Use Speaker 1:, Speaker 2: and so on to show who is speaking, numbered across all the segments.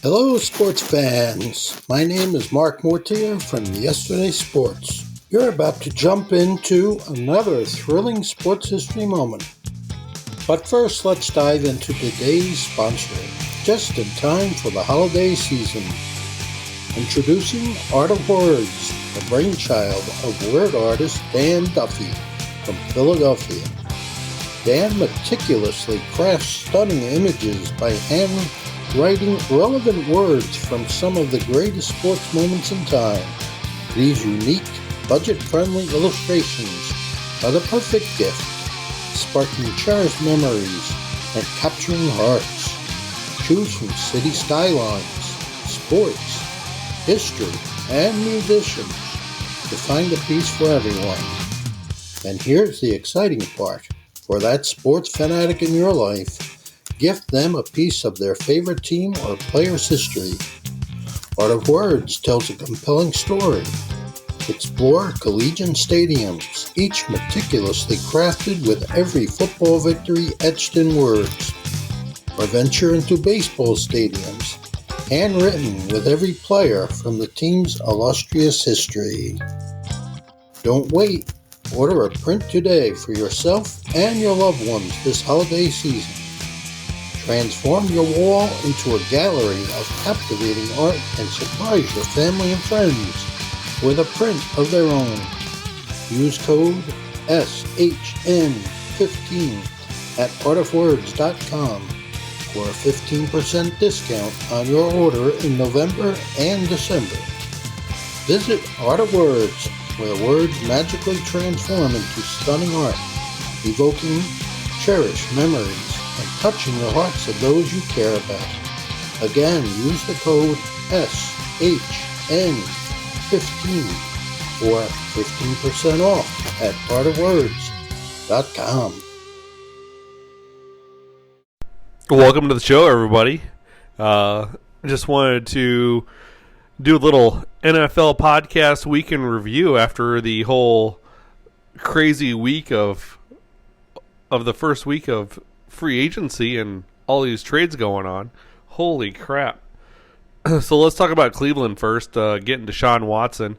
Speaker 1: Hello, sports fans. My name is Mark Mortier from Yesterday Sports. You're about to jump into another thrilling sports history moment. But first, let's dive into today's sponsor, just in time for the holiday season. Introducing Art of Words, the brainchild of word artist Dan Duffy from Philadelphia. Dan meticulously crafts stunning images by handwriting relevant words from some of the greatest sports moments in time. These unique, budget-friendly illustrations are the perfect gift, sparking cherished memories and capturing hearts. Choose from city skylines, sports, history, and musicians to find a piece for everyone. And here's the exciting part. For that sports fanatic in your life, gift them a piece of their favorite team or player's history. Art of Words tells a compelling story. Explore collegiate stadiums, each meticulously crafted with every football victory etched in words. Or venture into baseball stadiums, handwritten with every player from the team's illustrious history. Don't wait. Order a print today for yourself and your loved ones this holiday season. Transform your wall into a gallery of captivating art and surprise your family and friends with a print of their own. Use code SHN15 at artofwords.com for a 15% discount on your order in November and December. Visit Art of Words, where words magically transform into stunning art, evoking cherished memories and touching the hearts of those you care about. Again, use the code SHN15 for 15% off at artofwords.com.
Speaker 2: Welcome to the show, everybody. Just wanted to do a little NFL podcast week in review after the whole crazy week of the first week of free agency and all these trades going on. Holy crap. So let's talk about Cleveland first, getting Deshaun Watson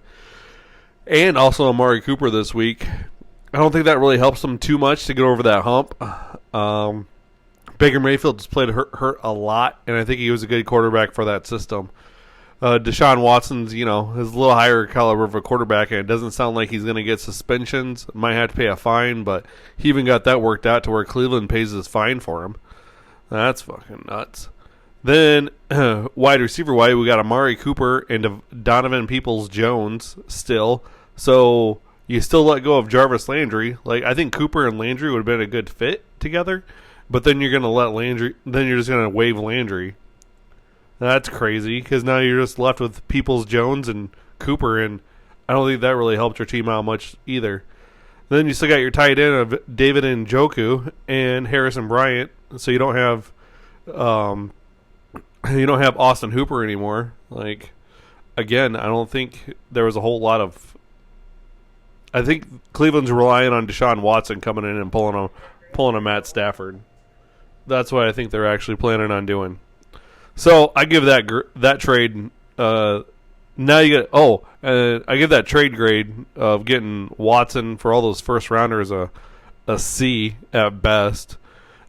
Speaker 2: and also Amari Cooper this week. I don't think that really helps them too much to get over that hump. Baker Mayfield has played hurt a lot, and I think he was a good quarterback for that system. Deshaun Watson's, is a little higher caliber of a quarterback, and it doesn't sound like he's going to get suspensions. Might have to pay a fine, but he even got that worked out to where Cleveland pays his fine for him. That's fucking nuts. Then, wide receiver-wise, we got Amari Cooper and Donovan Peoples-Jones still. So you still let go of Jarvis Landry. I think Cooper and Landry would have been a good fit together, but then you're going to let Landry, then you're just going to waive Landry. That's crazy, because now you're just left with Peoples-Jones and Cooper, and I don't think that really helped your team out much either. Then you still got your tight end of David Njoku and Harrison Bryant, so you don't have Austin Hooper anymore. Again, I don't think there was a whole lot of. I think Cleveland's relying on Deshaun Watson coming in and pulling a Matt Stafford. That's what I think they're actually planning on doing. So I give that trade. Now you get. I give that trade grade of getting Watson for all those first rounders a C at best.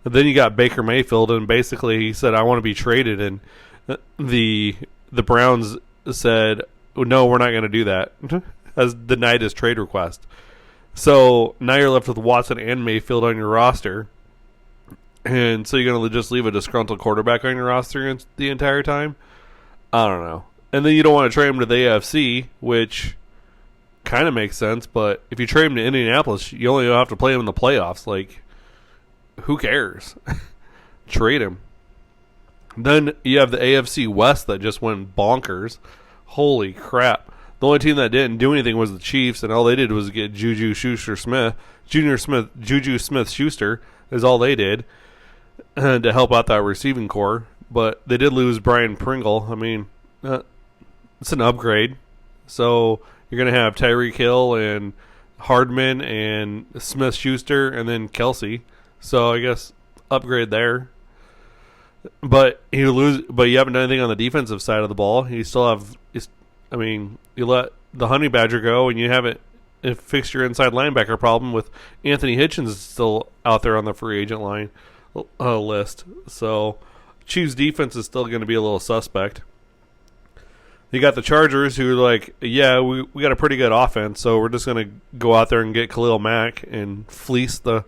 Speaker 2: And then you got Baker Mayfield, and basically he said, "I want to be traded," and the Browns said, "No, we're not going to do that." Has denied his trade request. So now you're left with Watson and Mayfield on your roster. And so you're going to just leave a disgruntled quarterback on your roster the entire time? I don't know. And then you don't want to trade him to the AFC, which kind of makes sense. But if you trade him to Indianapolis, you only have to play him in the playoffs. Who cares? Trade him. Then you have the AFC West that just went bonkers. Holy crap. The only team that didn't do anything was the Chiefs, and all they did was get Juju Smith-Schuster is all they did to help out that receiving core. But they did lose Brian Pringle. I mean, it's an upgrade. So you're going to have Tyreek Hill and Hardman and Smith-Schuster and then Kelsey. So I guess upgrade there. But you lose. But you haven't done anything on the defensive side of the ball. You still have. I mean, you let the Honey Badger go, and you haven't fixed your inside linebacker problem with Anthony Hitchens still out there on the free agent line list. So, Chiefs defense is still going to be a little suspect. You got the Chargers who are like, yeah, we got a pretty good offense, so we're just going to go out there and get Khalil Mack and fleece the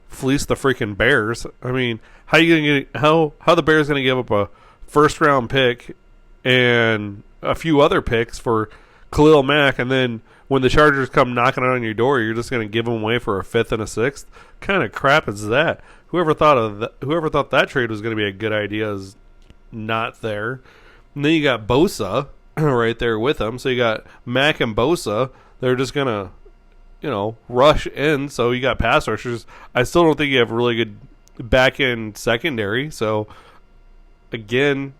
Speaker 2: freaking Bears. I mean, how the Bears going to give up a first round pick and a few other picks for Khalil Mack, and then when the Chargers come knocking on your door, you're just going to give them away for a fifth and a sixth? What kind of crap is that? Whoever thought that trade was going to be a good idea is not there. And then you got Bosa right there with them. So you got Mack and Bosa. They're just going to, rush in. So you got pass rushers. I still don't think you have a really good back end secondary. So again,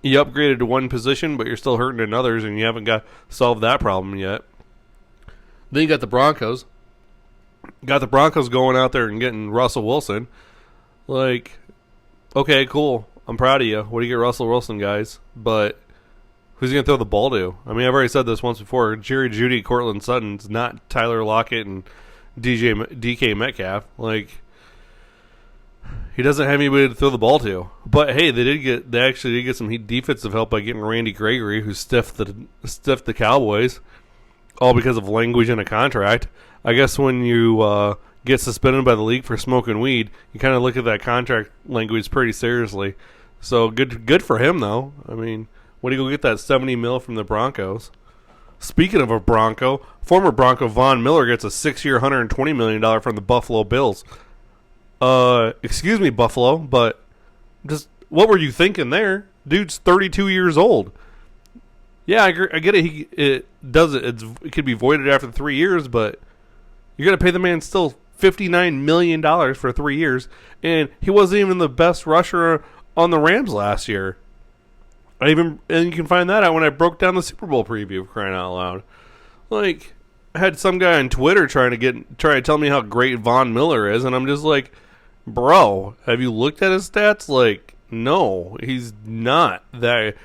Speaker 2: you upgraded to one position, but you're still hurting in others, and you haven't got solved that problem yet. Then you got the Broncos. Got the Broncos going out there and getting Russell Wilson. Like, okay, cool. I'm proud of you. What do you get Russell Wilson, guys? But who's he going to throw the ball to? I mean, I've already said this once before. Jerry Jeudy, Cortland Sutton's not Tyler Lockett and DK Metcalf. Like, he doesn't have anybody to throw the ball to. But hey, they actually did get some defensive help by getting Randy Gregory, who stiffed the Cowboys, all because of language in a contract. I guess when you get suspended by the league for smoking weed, you kind of look at that contract language pretty seriously. So good for him though. I mean, when do you go get that $70 million from the Broncos? Speaking of a Bronco, former Bronco Von Miller gets a 6-year, $120 million from the Buffalo Bills. Excuse me, Buffalo, but just what were you thinking there? Dude's 32 years old. Yeah, I get it. It could be voided after 3 years, but you're gonna pay the man still $59 million for 3 years, and he wasn't even the best rusher on the Rams last year. And you can find that out when I broke down the Super Bowl preview, crying out loud. Like, I had some guy on Twitter trying to tell me how great Von Miller is, and I'm just like, bro, have you looked at his stats? Like, no, he's not that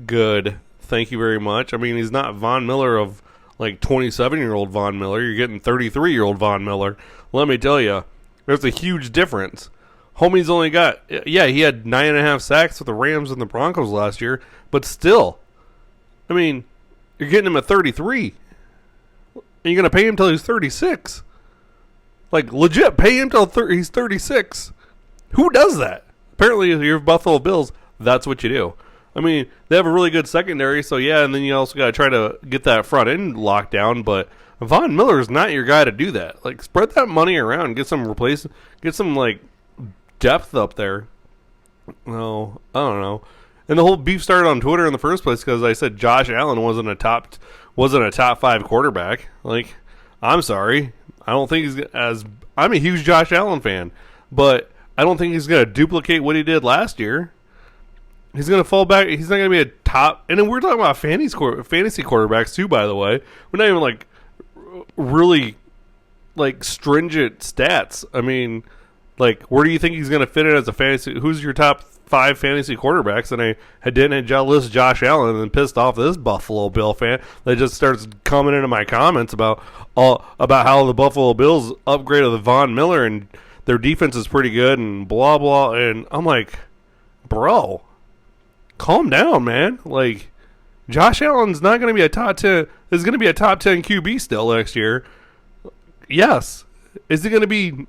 Speaker 2: good. Thank you very much. I mean, he's not Von Miller of like 27-year-old Von Miller. You're getting 33-year-old Von Miller. Let me tell you, there's a huge difference. Homie's only got, he had 9.5 sacks with the Rams and the Broncos last year, but still, I mean, you're getting him at 33, and you're going to pay him till he's 36. Like, legit, pay him till he's 36. Who does that? Apparently, if you're Buffalo Bills, that's what you do. I mean, they have a really good secondary, so yeah, and then you also got to try to get that front end locked down, but Von Miller is not your guy to do that. Like, spread that money around, get some like depth up there. No, I don't know. And the whole beef started on Twitter in the first place because I said Josh Allen wasn't a top 5 quarterback. Like, I'm sorry, I don't think I'm a huge Josh Allen fan, but I don't think he's going to duplicate what he did last year. He's going to fall back. He's not going to be a top. And then we're talking about fantasy quarterbacks too, by the way. We're not even like really like stringent stats. I mean, like, where do you think he's going to fit in as a fantasy? Who's your top 5 fantasy quarterbacks? And I didn't list Josh Allen and then pissed off this Buffalo Bill fan that just starts coming into my comments about how the Buffalo Bills upgraded the Von Miller and their defense is pretty good and blah, blah. And I'm like, bro, calm down, man. Like, Josh Allen's not going to be a top 10. Is going to be a top 10 QB still next year. Yes. Is he going to be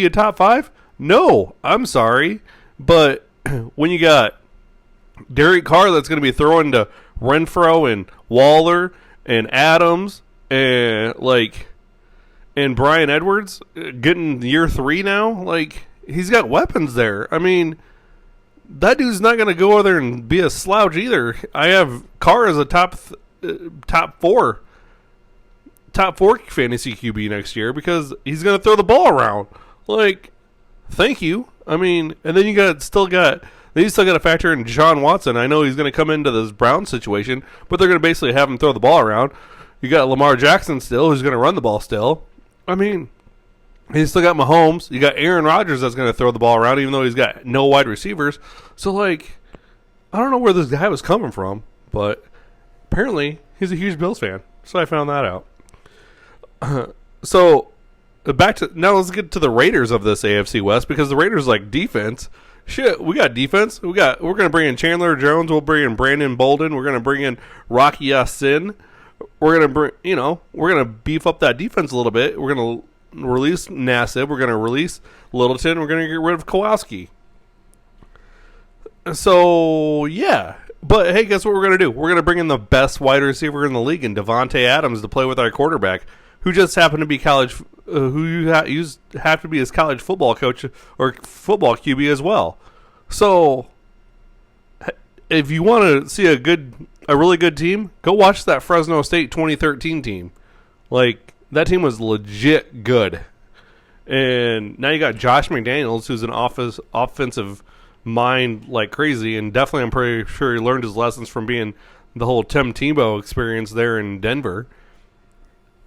Speaker 2: a top 5? No, I'm sorry, but when you got Derek Carr that's going to be throwing to Renfro and Waller and Adams and Brian Edwards getting year 3 now, like, he's got weapons there. I mean, that dude's not going to go over there and be a slouch either. I have Carr as a top 4 fantasy QB next year because he's going to throw the ball around. Like, thank you. I mean, and then you still got to factor in Deshaun Watson. I know he's going to come into this Brown situation, but they're going to basically have him throw the ball around. You got Lamar Jackson still, who's going to run the ball still. I mean, He's still got Mahomes. You got Aaron Rodgers that's going to throw the ball around, even though he's got no wide receivers. So, like, I don't know where this guy was coming from, but apparently he's a huge Bills fan. So I found that out. So back to now. Let's get to the Raiders of this AFC West, because the Raiders like defense. Shit, we got defense. We're gonna bring in Chandler Jones. We'll bring in Brandon Bolden. We're gonna bring in Rocky Yassin. We're gonna beef up that defense a little bit. We're gonna release Nassib. We're gonna release Littleton. We're gonna get rid of Kowalski. So yeah. But hey, guess what we're gonna do? We're gonna bring in the best wide receiver in the league, in Devontae Adams, to play with our quarterback, who just happened to be who have to be his college football coach or football QB as well. So, if you want to see a really good team, go watch that Fresno State 2013 team. Like, that team was legit good. And now you got Josh McDaniels, who's an offensive mind like crazy, and definitely I'm pretty sure he learned his lessons from being the whole Tim Tebow experience there in Denver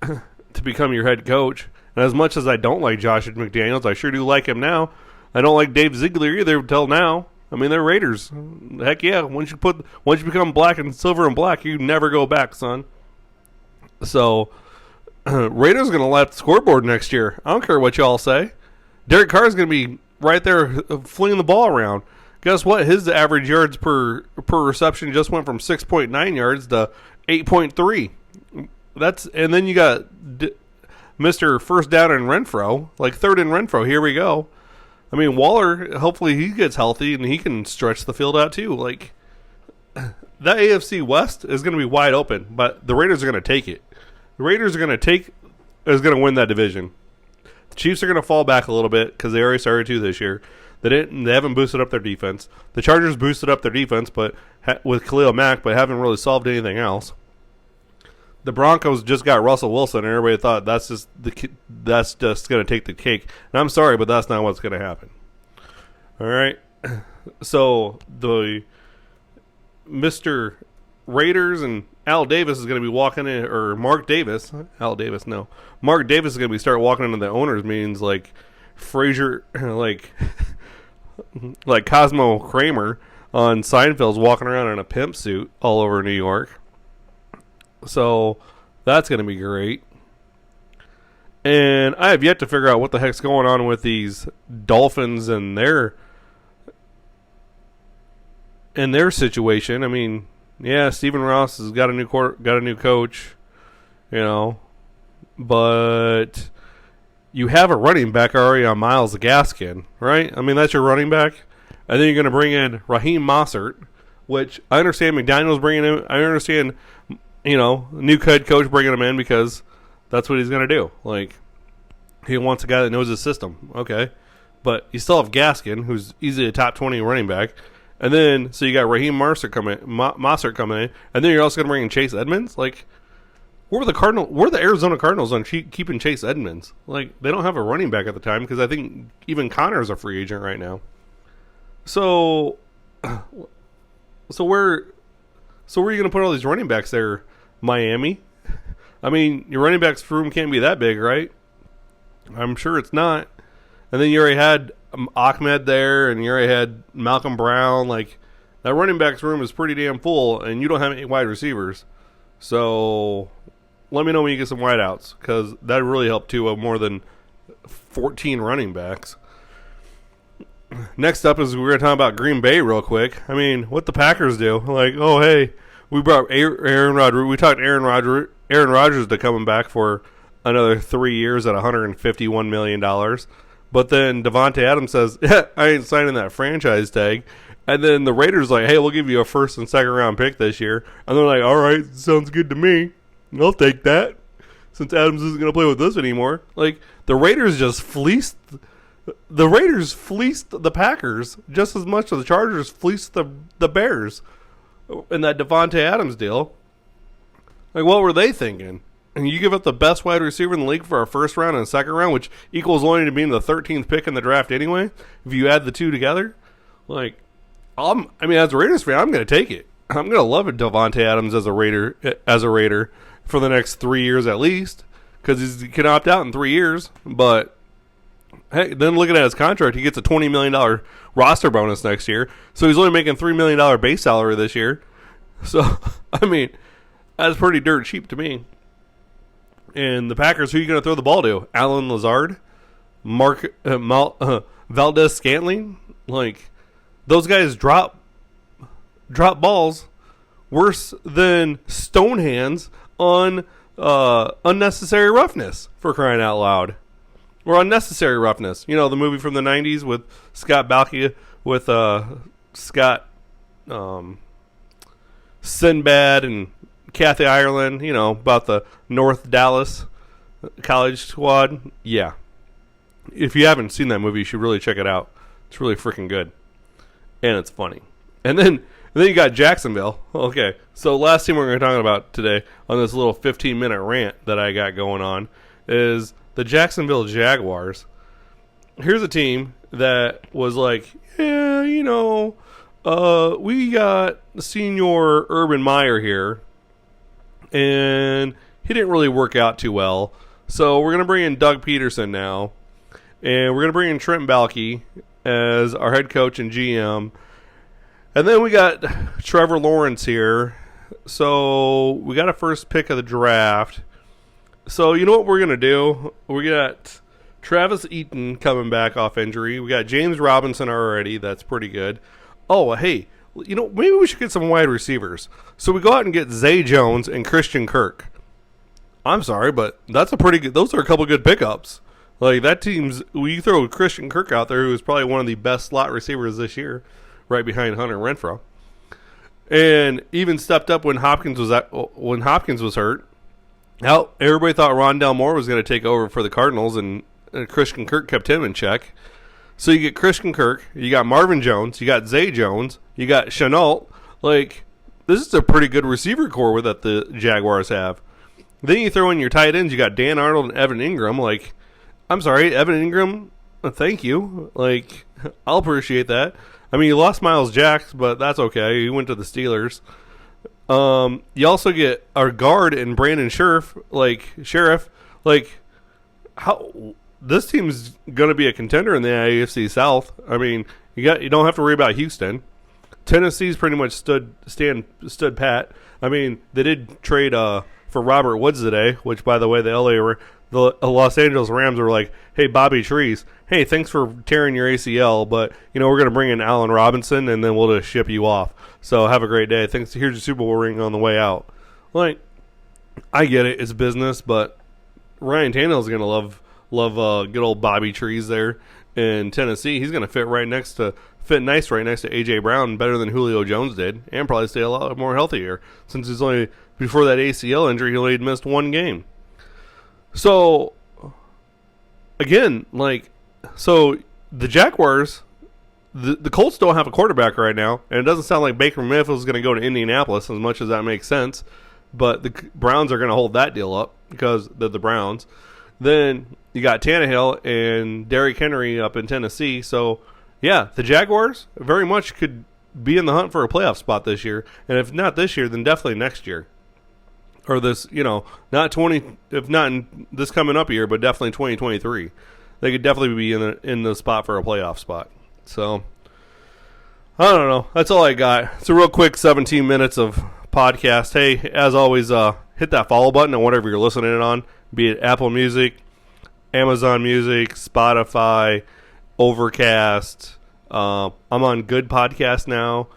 Speaker 2: to become your head coach. And as much as I don't like Josh McDaniels, I sure do like him now. I don't like Dave Ziegler either till now. I mean, they're Raiders. Heck yeah, once you become black and silver and black, you never go back, son. So Raiders going to light up the scoreboard next year. I don't care what y'all say. Derek Carr is going to be right there flinging the ball around. Guess what? His average yards per reception just went from 6.9 yards to 8.3. And then you got Mr. First Down and Renfro, like third and Renfro. Here we go. I mean, Waller, hopefully he gets healthy and he can stretch the field out too. Like, that AFC West is going to be wide open, but the Raiders are going to take it. The Raiders are going to win that division. The Chiefs are going to fall back a little bit because they already started to this year. They haven't boosted up their defense. The Chargers boosted up their defense, but with Khalil Mack, but haven't really solved anything else. The Broncos just got Russell Wilson, and everybody thought that's just going to take the cake. And I'm sorry, but that's not what's going to happen. All right. So the Mr. Raiders and Al Davis is going to be walking in, or Mark Davis is going to be start walking into the owners' meetings like Frazier, like Cosmo Kramer on Seinfeld's walking around in a pimp suit all over New York. So that's going to be great. And I have yet to figure out what the heck's going on with these Dolphins and their situation. I mean, yeah, Stephen Ross has got a new coach, but you have a running back already on Myles Gaskin, right? I mean, that's your running back. And then you're going to bring in Raheem Mostert, which I understand McDaniel's bringing in. I understand, new head coach bringing him in because that's what he's going to do. Like, he wants a guy that knows his system. Okay. But you still have Gaskin, who's easily a top 20 running back. And then, so you got Raheem Mostert coming in. And then you're also going to bring in Chase Edmonds. Like, where were the Arizona Cardinals on keeping Chase Edmonds? Like, they don't have a running back at the time because I think even Connor's a free agent right now. So where are you going to put all these running backs there? Miami? I mean, your running backs room can't be that big, right? I'm sure it's not. And then you already had Ahmed there, and you already had Malcolm Brown. Like, that running backs room is pretty damn full, and you don't have any wide receivers. So let me know when you get some wideouts, because that really helped too, more than 14 running backs. Next up is we're going to talk about Green Bay real quick. I mean, what the Packers do. Like, oh, hey, we brought Aaron Rodgers. We talked Aaron Rodgers to coming back for another 3 years at $151 million. But then Devontae Adams says, yeah, I ain't signing that franchise tag. And then the Raiders like, hey, we'll give you a first and second round pick this year. And they're like, all right, sounds good to me. I'll take that since Adams isn't going to play with us anymore. Like, the Raiders just fleeced the Packers just as much as the Chargers fleeced the Bears in that Devontae Adams deal. Like, what were they thinking? And you give up the best wide receiver in the league for a first round and a second round, which equals only to being the 13th pick in the draft anyway, if you add the two together. Like, as a Raiders fan, I'm going to take it. I'm going to love it, Devontae Adams as a Raider for the next 3 years at least, because he can opt out in 3 years. But Hey, then looking at his contract, he gets a $20 million roster bonus next year. So he's only making $3 million base salary this year. So, I mean, that's pretty dirt cheap to me. And the Packers, who are you going to throw the ball to? Alan Lazard? Valdez Scantling? Like, those guys drop balls worse than stone hands on unnecessary roughness, for crying out loud. Or unnecessary roughness. You know, the movie from the 90s with Scott Balky, with Scott Sinbad and Kathy Ireland, you know, about the North Dallas college squad. Yeah. If you haven't seen that movie, you should really check it out. It's really freaking good. And it's funny. And then you got Jacksonville. Okay. So last team we're going to talk about today on this little 15-minute rant that I got going on is the Jacksonville Jaguars. Here's a team that was like, yeah, you know, we got Senior Urban Meyer here, and he didn't really work out too well. So we're going to bring in Doug Peterson now, and we're going to bring in Trent Baalke as our head coach and GM. And then we got Trevor Lawrence here. So we got a first pick of the draft. So you know what we're going to do? We got Travis Etienne coming back off injury. We got James Robinson already. That's pretty good. Oh, hey, you know, maybe we should get some wide receivers. So we go out and get Zay Jones and Christian Kirk. I'm sorry, but that's a pretty good. Those are a couple good pickups. Like, that team's, we throw Christian Kirk out there, who is probably one of the best slot receivers this year, right behind Hunter Renfrow. And even stepped up when Hopkins was hurt. Now, everybody thought Rondale Moore was going to take over for the Cardinals, and Christian Kirk kept him in check. So you get Christian Kirk, you got Marvin Jones, you got Zay Jones, you got Shenault. Like, this is a pretty good receiver core that the Jaguars have. Then you throw in your tight ends, you got Dan Arnold and Evan Ingram. Like, I'm sorry, Evan Ingram, thank you. Like, I'll appreciate that. I mean, you lost Miles Jacks, but that's okay. He went to the Steelers. You also get our guard and Brandon Sheriff. Like, how this team's going to be a contender in the AFC South. I mean, you don't have to worry about Houston. Tennessee's pretty much stood pat. I mean, they did trade for Robert Woods today, which, by the way, the Los Angeles Rams were like, hey, Bobby Trees, hey, thanks for tearing your ACL, but, you know, we're going to bring in Allen Robinson, and then we'll just ship you off. So have a great day. Thanks. Here's your Super Bowl ring on the way out. Like, I get it. It's business, but Ryan Tannehill's going to love good old Bobby Trees there in Tennessee. He's going to fit nice right next to A.J. Brown, better than Julio Jones did, and probably stay a lot more healthier since he's only, before that ACL injury, he only had missed one game. So, again, so the Jaguars, the Colts don't have a quarterback right now, and it doesn't sound like Baker Mayfield is going to go to Indianapolis, as much as that makes sense. But the Browns are going to hold that deal up because they're the Browns. Then you got Tannehill and Derrick Henry up in Tennessee. So, yeah, the Jaguars very much could be in the hunt for a playoff spot this year. And if not this year, then definitely next year. Or this, you know, if not in this coming up year, but definitely 2023. They could definitely be in the spot for a playoff spot. So, I don't know. That's all I got. It's a real quick 17 minutes of podcast. Hey, as always, hit that follow button on whatever you're listening on, be it Apple Music, Amazon Music, Spotify, Overcast. I'm on Good Podcast now.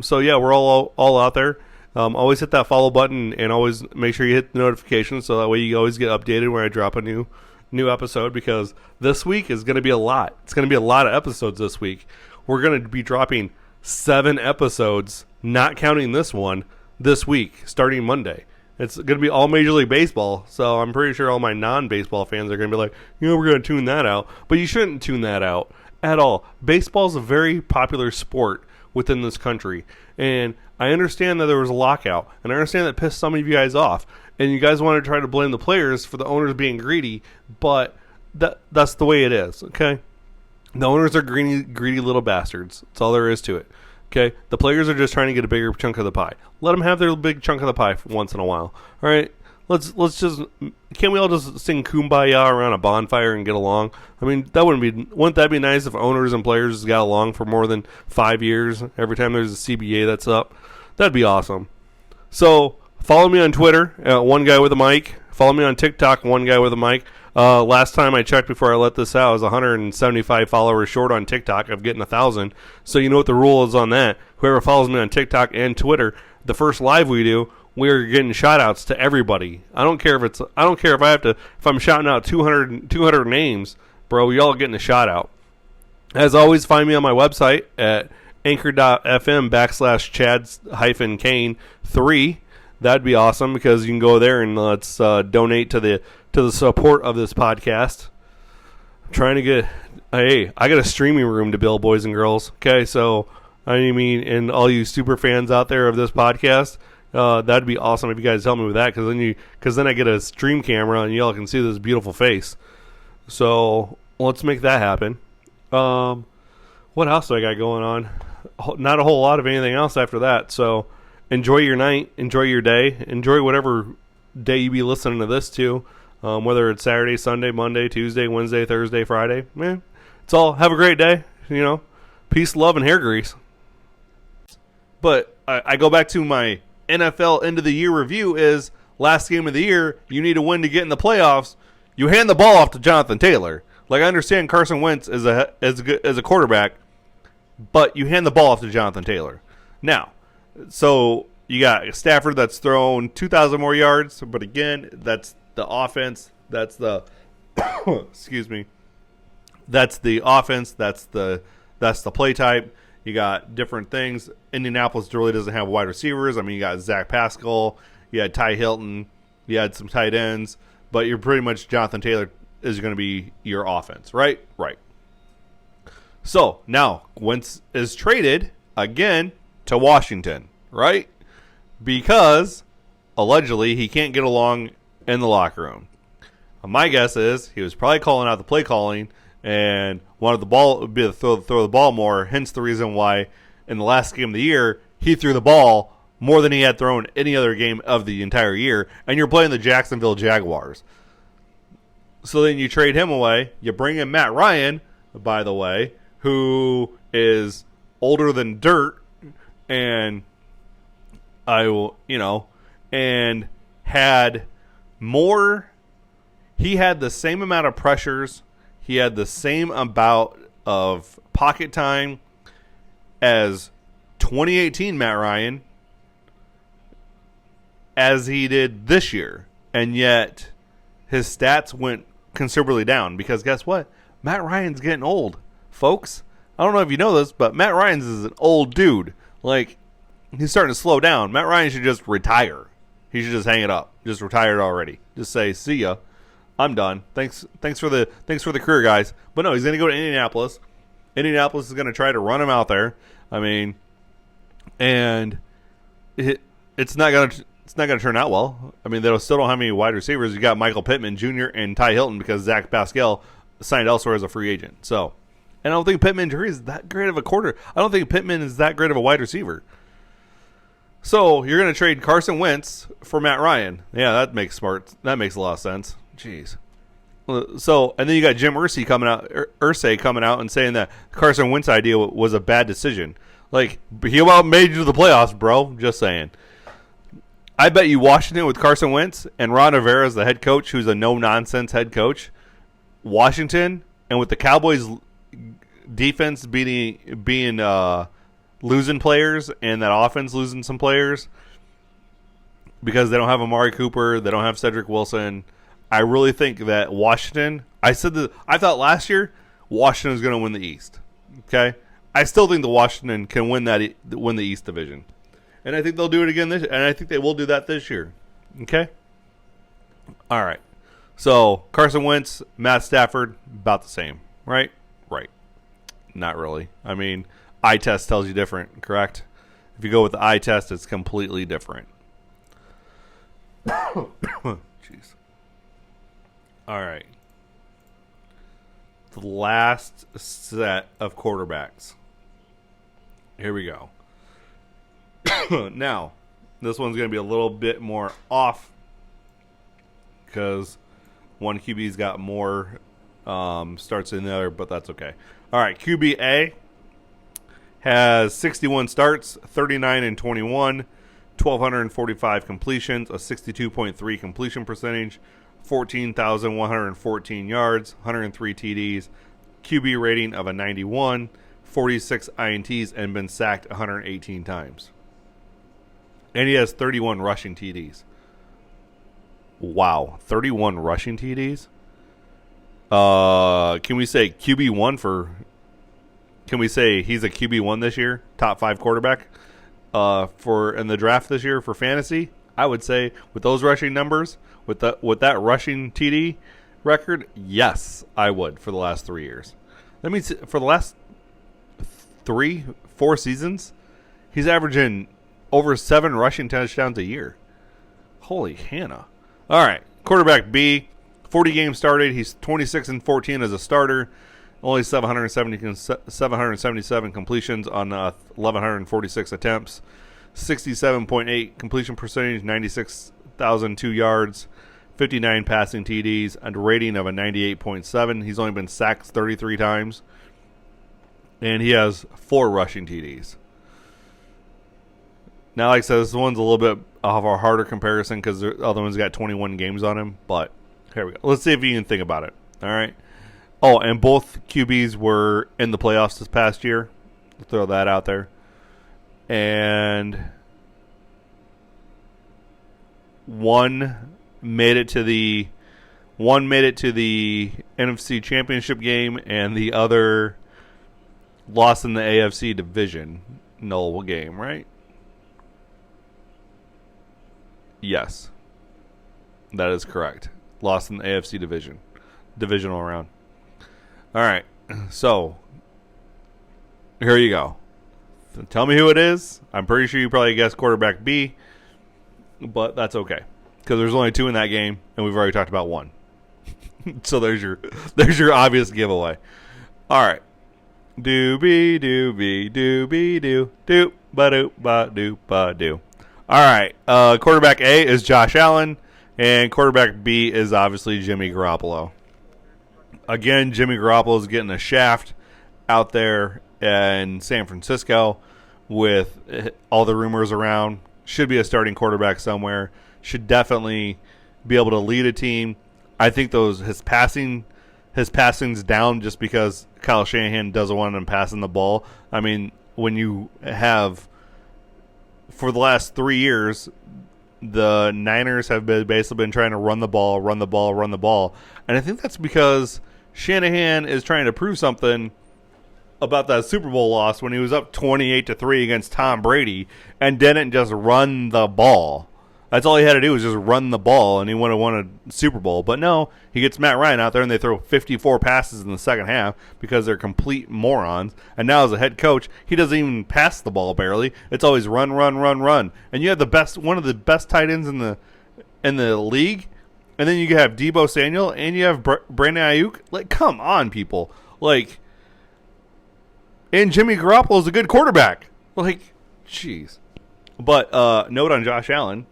Speaker 2: So, yeah, we're all out there. Always hit that follow button, and always make sure you hit the notifications so that way you always get updated when I drop a new episode, because this week is going to be a lot. It's going to be a lot of episodes this week. We're going to be dropping 7 episodes, not counting this one, this week, starting Monday. It's going to be all Major League Baseball, so I'm pretty sure all my non-baseball fans are going to be like, you know, we're going to tune that out. But you shouldn't tune that out at all. Baseball is a very popular sport within this country, and I understand that there was a lockout, and I understand that pissed some of you guys off, and you guys want to try to blame the players for the owners being greedy, but that's the way it is, okay? The owners are greedy little bastards. That's all there is to it, okay? The players are just trying to get a bigger chunk of the pie. Let them have their big chunk of the pie once in a while, all right? Let's just can't we all just sing Kumbaya around a bonfire and get along? I mean, wouldn't that be nice if owners and players got along for more than 5 years every time there's a CBA that's up? That'd be awesome. So follow me on Twitter, one guy with a mic. Follow me on TikTok, one guy with a mic. Last time I checked before I let this out, I was 175 followers short on TikTok of getting 1,000. So you know what the rule is on that. Whoever follows me on TikTok and Twitter, the first live we do, we're getting shout outs to everybody. I don't care if I'm shouting out 200 names, bro, y'all getting a shout out. As always, find me on my website at anchor.fm/Chads-Kane3. That'd be awesome because you can go there and let's donate to the support of this podcast. I'm trying to get, I got a streaming room to build, boys and girls. Okay, so I mean, and all you super fans out there of this podcast, that'd be awesome if you guys help me with that because then I get a stream camera and y'all can see this beautiful face. So let's make that happen. What else do I got going on? Not a whole lot of anything else after that. So enjoy your night, enjoy your day, enjoy whatever day you be listening to this to, whether it's Saturday, Sunday, Monday, Tuesday, Wednesday, Thursday, Friday. Man, it's all, have a great day, peace, love, and hair grease. But I go back to my NFL end of the year review is last game of the year, you need to win to get in the playoffs. You hand the ball off to Jonathan Taylor. Like, I understand Carson Wentz is a quarterback, but you hand the ball off to Jonathan Taylor. Now, so you got Stafford that's thrown 2,000 more yards, but again, that's the offense. That's the excuse me. That's the offense. That's the play type. You got different things. Indianapolis really doesn't have wide receivers. I mean, you got Zach Pascal. You had Ty Hilton. You had some tight ends, but you're pretty much Jonathan Taylor is going to be your offense, right? Right. So now Wentz is traded again to Washington, right? Because allegedly he can't get along in the locker room. My guess is he was probably calling out the play calling and wanted the ball to throw the ball more. Hence the reason why in the last game of the year he threw the ball more than he had thrown any other game of the entire year. And you're playing the Jacksonville Jaguars. So then you trade him away. You bring in Matt Ryan, by the way, who is older than dirt, and and had more. He had the same amount of pressures. He had the same amount of pocket time as 2018 Matt Ryan as he did this year, and yet his stats went considerably down because guess what? Matt Ryan's getting old, folks. I don't know if you know this, but Matt Ryan's is an old dude. Like, he's starting to slow down. Matt Ryan should just retire. He should just hang it up. Just retired already. Just say, see ya. I'm done. Thanks for the career, guys. But no, he's going to go to Indianapolis. Indianapolis is going to try to run him out there. I mean, and it's not going to turn out well. I mean, they still don't have any wide receivers. You got Michael Pittman Jr. and Ty Hilton because Zach Pascal signed elsewhere as a free agent. So, and I don't think Pittman Jr. is that great of a quarter. I don't think Pittman is that great of a wide receiver. So you're going to trade Carson Wentz for Matt Ryan. Yeah, that makes a lot of sense. Jeez. So, and then you got Jim Irsay coming out and saying that Carson Wentz idea was a bad decision. Like, he about made you to the playoffs, bro. Just saying. I bet you Washington with Carson Wentz and Ron Rivera as the head coach, who's a no-nonsense head coach. Washington, and with the Cowboys' defense being losing players and that offense losing some players because they don't have Amari Cooper, they don't have Cedric Wilson. I really think that Washington. I thought last year Washington was going to win the East. Okay, I still think the Washington can win the East division. And I think they'll do it again and I think they will do that this year. Okay? All right. So, Carson Wentz, Matt Stafford, about the same. Right? Right. Not really. I mean, eye test tells you different, correct? If you go with the eye test, it's completely different. Jeez. All right. The last set of quarterbacks. Here we go. Now, this one's going to be a little bit more off because one QB's got more starts than the other, but that's okay. All right, QB-A has 61 starts, 39 and 21, 1,245 completions, a 62.3 completion percentage, 14,114 yards, 103 TDs, QB rating of a 91, 46 INTs, and been sacked 118 times. And he has 31 rushing TDs. Wow, 31 rushing TDs? Can we say QB1 for... Can we say he's a QB1 this year? Top 5 quarterback for in the draft this year for fantasy? I would say with those rushing numbers, with that rushing TD record, yes, I would for the last 3 years. That means for the last 3-4 seasons, he's averaging over 7 rushing touchdowns a year. Holy Hannah. All right, quarterback B, 40 games started. He's 26 and 14 as a starter. Only 777 completions on 1,146 attempts. 67.8 completion percentage, 96,002 yards, 59 passing TDs, and a rating of a 98.7. He's only been sacked 33 times. And he has 4 rushing TDs. Now, like I said, this one's a little bit of a harder comparison because the other one's got 21 games on him. But here we go. Let's see if you can think about it. All right. Oh, and both QBs were in the playoffs this past year. We'll throw that out there. And one made it to the NFC Championship game, and the other lost in the AFC division null game, right? Yes. That is correct. Lost in the AFC divisional round. All right, so here you go. Tell me who it is. I'm pretty sure you probably guessed quarterback B, but that's okay because there's only 2 in that game, and we've already talked about 1. So there's your obvious giveaway. All right, doobie doobie doobie doo doop ba doop ba doop ba doo. All right, quarterback A is Josh Allen, and quarterback B is obviously Jimmy Garoppolo. Again, Jimmy Garoppolo is getting a shaft out there in San Francisco with all the rumors around. Should be a starting quarterback somewhere. Should definitely be able to lead a team. I think his passing's down just because Kyle Shanahan doesn't want him passing the ball. I mean, when you have, for the last 3 years, the Niners have basically been trying to run the ball. And I think that's because Shanahan is trying to prove something about that Super Bowl loss when he was up 28-3 against Tom Brady and didn't just run the ball. That's all he had to do was just run the ball, and he would have won a Super Bowl. But no, he gets Matt Ryan out there, and they throw 54 passes in the second half because they're complete morons. And now as a head coach, he doesn't even pass the ball barely. It's always run. And you have one of the best tight ends in the league. And then you have Deebo Samuel, and you have Brandon Ayuk. Like, come on, people. Like, and Jimmy Garoppolo is a good quarterback. Like, jeez. But note on Josh Allen,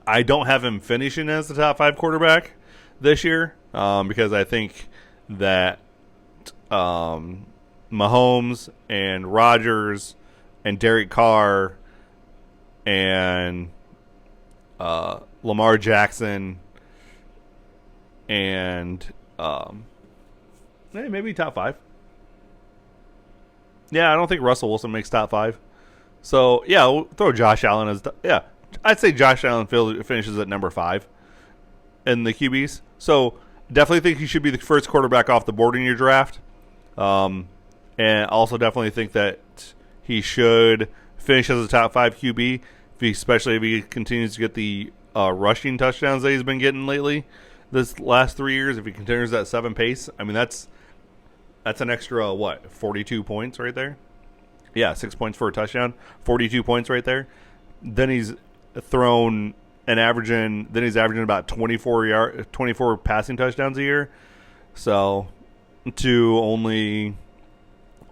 Speaker 2: I don't have him finishing as the top 5 quarterback this year because I think that Mahomes and Rodgers and Derek Carr and Lamar Jackson and maybe top 5. Yeah, I don't think Russell Wilson makes top 5. So, yeah, we'll throw Josh Allen as... Yeah, I'd say Josh Allen finishes at number 5 in the QBs. So, definitely think he should be the first quarterback off the board in your draft. And also definitely think that he should finish as a top 5 QB, especially if he continues to get the rushing touchdowns that he's been getting lately this last 3 years. If he continues that 7 pace, I mean, that's an extra, 42 points right there? Yeah, 6 points for a touchdown, 42 points right there. Then he's averaging about 24 passing touchdowns a year. So to only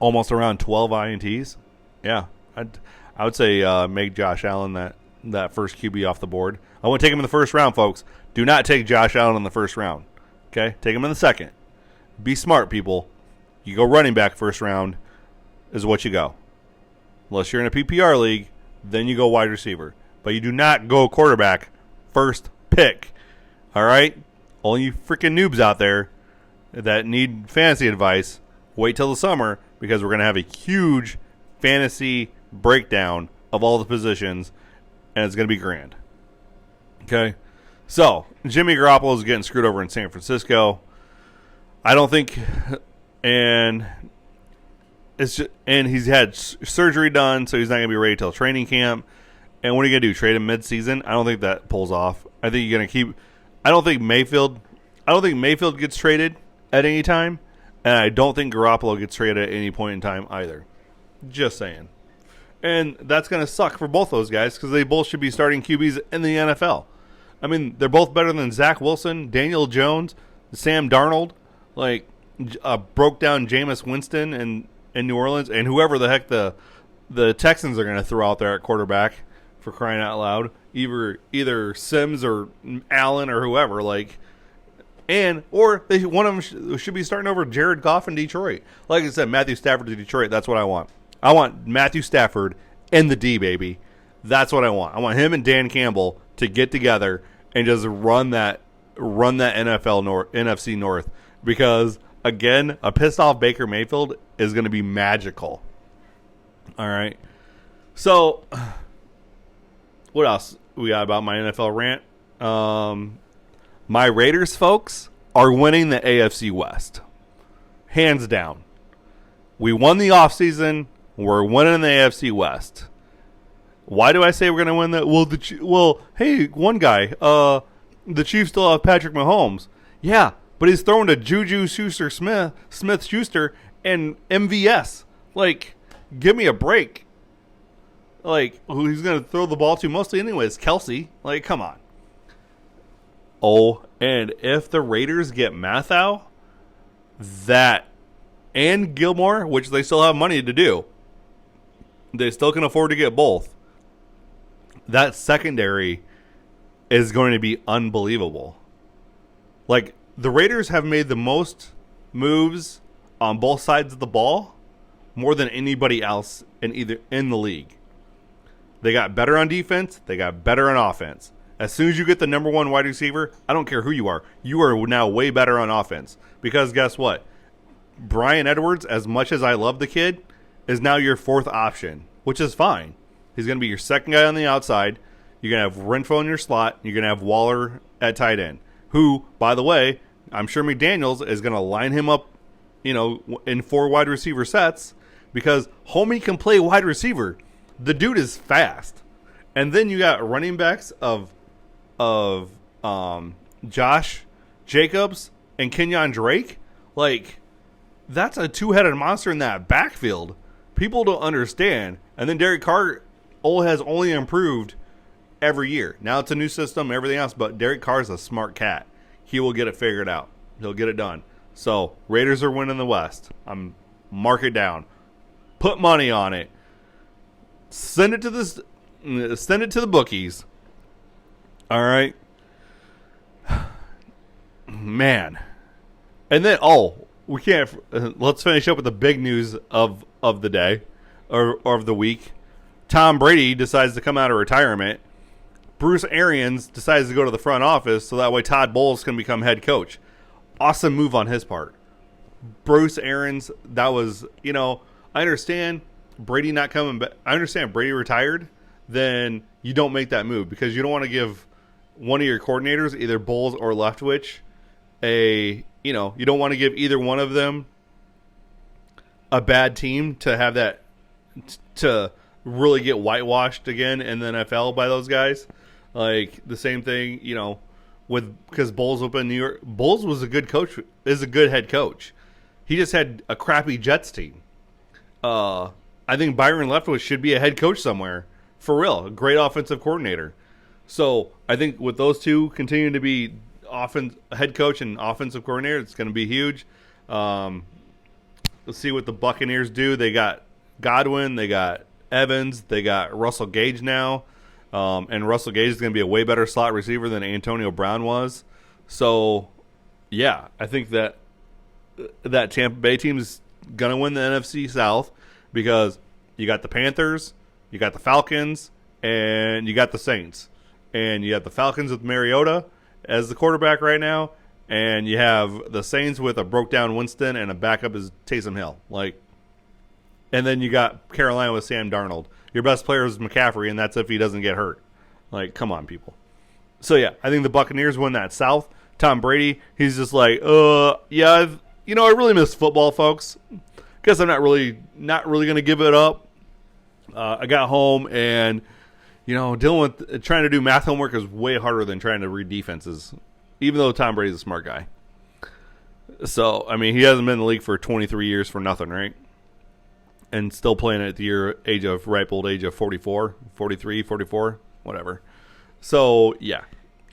Speaker 2: almost around 12 INTs. Yeah, I would say make Josh Allen that first QB off the board. I wouldn't take him in the first round, folks. Do not take Josh Allen in the first round. Okay? Take him in the second. Be smart, people. You go running back first round is what you go. Unless you're in a PPR league, then you go wide receiver. But you do not go quarterback first pick. All right? All you freaking noobs out there that need fantasy advice, wait till the summer because we're going to have a huge fantasy breakdown of all the positions, and it's going to be grand. Okay? So, Jimmy Garoppolo is getting screwed over in San Francisco. I don't think, and he's had surgery done, so he's not going to be ready till training camp. And what are you going to do? Trade him mid-season? I don't think that pulls off. I think you're going to keep. I don't think Mayfield gets traded at any time, and I don't think Garoppolo gets traded at any point in time either. Just saying. And that's going to suck for both those guys because they both should be starting QBs in the NFL. I mean, they're both better than Zach Wilson, Daniel Jones, Sam Darnold, broke down Jameis Winston in New Orleans, and whoever the heck the Texans are going to throw out there at quarterback, for crying out loud. Either Sims or Allen or whoever, one of them should be starting over Jared Goff in Detroit. Like I said, Matthew Stafford to Detroit. That's what I want. I want Matthew Stafford in the D, baby. That's what I want. I want him and Dan Campbell to get together and just run that NFC North. Because again, a pissed off Baker Mayfield is going to be magical. All right. So, what else we got about my NFL rant? My Raiders, folks, are winning the AFC West. Hands down. We won the offseason. We're winning the AFC West. Why do I say we're going to win that? Hey, one guy. The Chiefs still have Patrick Mahomes. Yeah, but he's throwing to Juju Smith-Schuster, and MVS. Give me a break. Who's going to throw the ball to mostly anyways? Kelsey. Come on. Oh, and if the Raiders get Mathau, and Gilmore, which they still have money to do, they still can afford to get both. That secondary is going to be unbelievable. The Raiders have made the most moves on both sides of the ball more than anybody else in the league. They got better on defense. They got better on offense. As soon as you get the number one wide receiver, I don't care who you are now way better on offense. Because guess what? Bryan Edwards, as much as I love the kid, is now your fourth option, which is fine. He's going to be your second guy on the outside. You're going to have Renfro in your slot. You're going to have Waller at tight end, who, by the way, I'm sure McDaniels is going to line him up, in 4 wide receiver sets because homie can play wide receiver. The dude is fast. And then you got running backs of Josh Jacobs and Kenyon Drake. That's a two-headed monster in that backfield. People don't understand. And then Derek Carr has only improved every year. Now it's a new system, everything else, but Derek Carr is a smart cat. He will get it figured out. He'll get it done. So, Raiders are winning the West. Mark it down. Put money on it. Send it to the bookies. All right. Man. And then, we can't. Let's finish up with the big news of the day or of the week. Tom Brady decides to come out of retirement. Bruce Arians decides to go to the front office so that way Todd Bowles can become head coach. Awesome move on his part. Bruce Arians, that was, I understand Brady not coming back. I understand Brady retired. Then you don't make that move because you don't want to give one of your coordinators, either Bowles or Leftwich, you don't want to give either one of them a bad team to have that to really get whitewashed again in the NFL by those guys. The same thing, because Bowles up in New York. Bowles was a good coach, is a good head coach. He just had a crappy Jets team. I think Byron Leftwich should be a head coach somewhere. For real, a great offensive coordinator. So I think with those two continuing to be head coach and offensive coordinator, it's going to be huge. Let's see what the Buccaneers do. They got Godwin, they got Evans, they got Russell Gage now. And Russell Gage is going to be a way better slot receiver than Antonio Brown was. So, yeah, I think that Tampa Bay team is going to win the NFC South because you got the Panthers, you got the Falcons, and you got the Saints. And you have the Falcons with Mariota as the quarterback right now, and you have the Saints with a broke-down Winston and a backup is Taysom Hill. And then you got Carolina with Sam Darnold. Your best player is McCaffrey, and that's if he doesn't get hurt. Come on, people. So, yeah, I think the Buccaneers win that South. Tom Brady, he's just I really miss football, folks. Guess I'm not really going to give it up. I got home and, dealing with trying to do math homework is way harder than trying to read defenses, even though Tom Brady's a smart guy. So, I mean, he hasn't been in the league for 23 years for nothing, right? And still playing at the ripe old age of 44, 43, 44, whatever. So, yeah.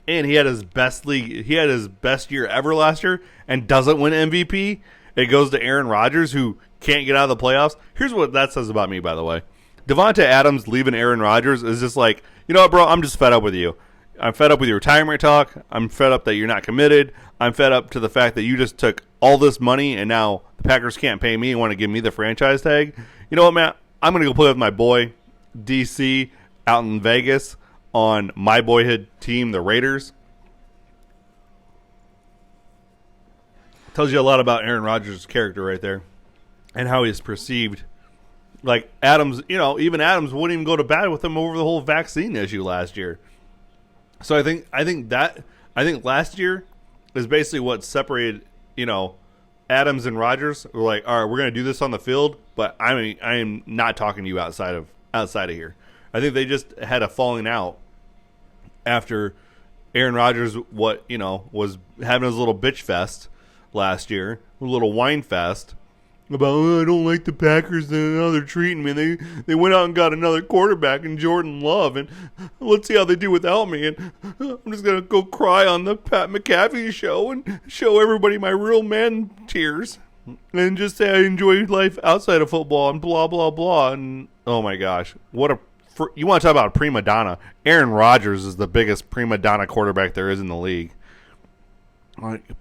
Speaker 2: And he had his best year ever last year and doesn't win MVP. It goes to Aaron Rodgers, who can't get out of the playoffs. Here's what that says about me, by the way. Devonta Adams leaving Aaron Rodgers is just you know what, bro? I'm just fed up with you. I'm fed up with your retirement talk. I'm fed up that you're not committed. I'm fed up to the fact that you just took all this money and now the Packers can't pay me and want to give me the franchise tag. You know what, man? I'm going to go play with my boy, DC, out in Vegas on my boyhood team, the Raiders. Tells you a lot about Aaron Rodgers' character right there and how he's perceived. Adams, even Adams wouldn't even go to bat with him over the whole vaccine issue last year. So I think last year is basically what separated, Adams and Rodgers. We're all right, we're going to do this on the field, but I am not talking to you outside of here. I think they just had a falling out after Aaron Rodgers was having his little bitch fest last year, a little wine fest about, I don't like the Packers and how they're treating me. They went out and got another quarterback in Jordan Love, and let's see how they do without me. And I'm just going to go cry on the Pat McAfee show and show everybody my real man tears and just say I enjoy life outside of football and blah, blah, blah. And oh my gosh, you want to talk about a prima donna? Aaron Rodgers is the biggest prima donna quarterback there is in the league.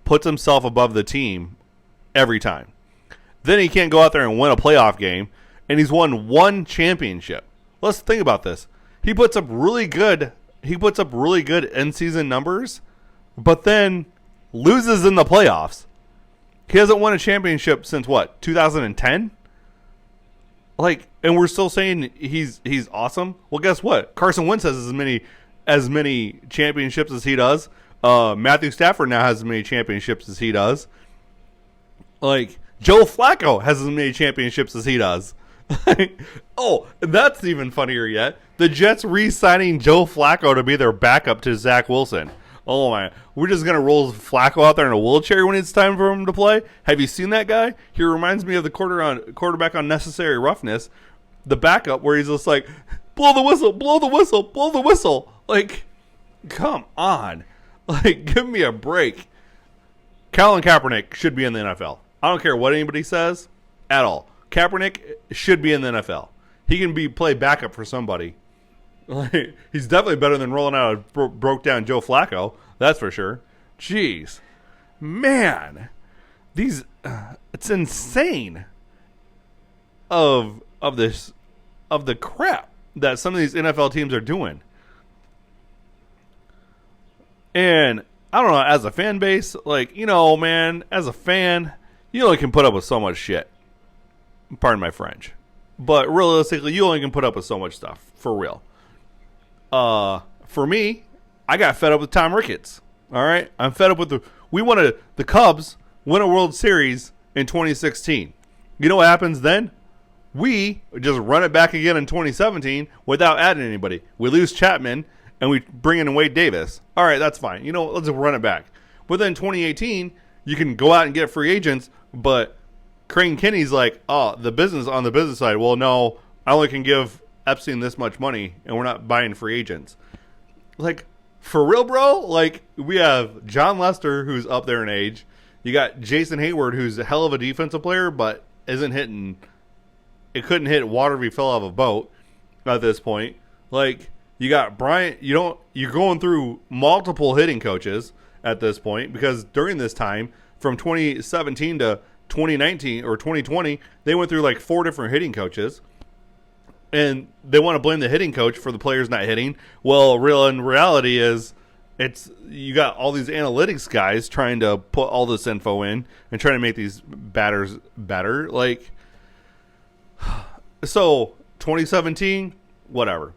Speaker 2: Puts himself above the team every time. Then he can't go out there and win a playoff game, and he's won one championship. Let's think about this. He puts up really good in-season numbers, but then loses in the playoffs. He hasn't won a championship since 2010? And we're still saying he's awesome. Well, guess what? Carson Wentz has as many championships as he does. Matthew Stafford now has as many championships as he does. Joe Flacco has as many championships as he does. Oh, that's even funnier yet. The Jets re-signing Joe Flacco to be their backup to Zach Wilson. Oh my, we're just going to roll Flacco out there in a wheelchair when it's time for him to play? Have you seen that guy? He reminds me of the quarterback on Necessary Roughness, the backup where he's just blow the whistle, blow the whistle, blow the whistle. Come on. Give me a break. Colin Kaepernick should be in the NFL. I don't care what anybody says at all. Kaepernick should be in the NFL. He can play backup for somebody. He's definitely better than rolling out a broke down Joe Flacco. That's for sure. Jeez, man, it's insane of the crap that some of these NFL teams are doing. And I don't know, as a fan base, man, as a fan, you only can put up with so much shit. Pardon my French. But realistically, you only can put up with so much stuff. For real. For me, I got fed up with Tom Ricketts. All right? I'm fed up with the Cubs win a World Series in 2016. You know what happens then? We just run it back again in 2017 without adding anybody. We lose Chapman, and we bring in Wade Davis. All right, that's fine. Let's run it back. But then 2018, you can go out and get free agents, but Crane Kinney's the business side. Well, no, I only can give Epstein this much money, and we're not buying free agents. For real, bro? We have John Lester, who's up there in age. You got Jason Hayward, who's a hell of a defensive player, but isn't hitting. It couldn't hit water if he fell off a boat at this point. You You got Bryant. You're going through multiple hitting coaches at this point because during this time, from 2017 to 2019 or 2020, they went through like 4 different hitting coaches. And they want to blame the hitting coach for the players not hitting. Well, reality is you got all these analytics guys trying to put all this info in and trying to make these batters better. Like, so 2017, whatever.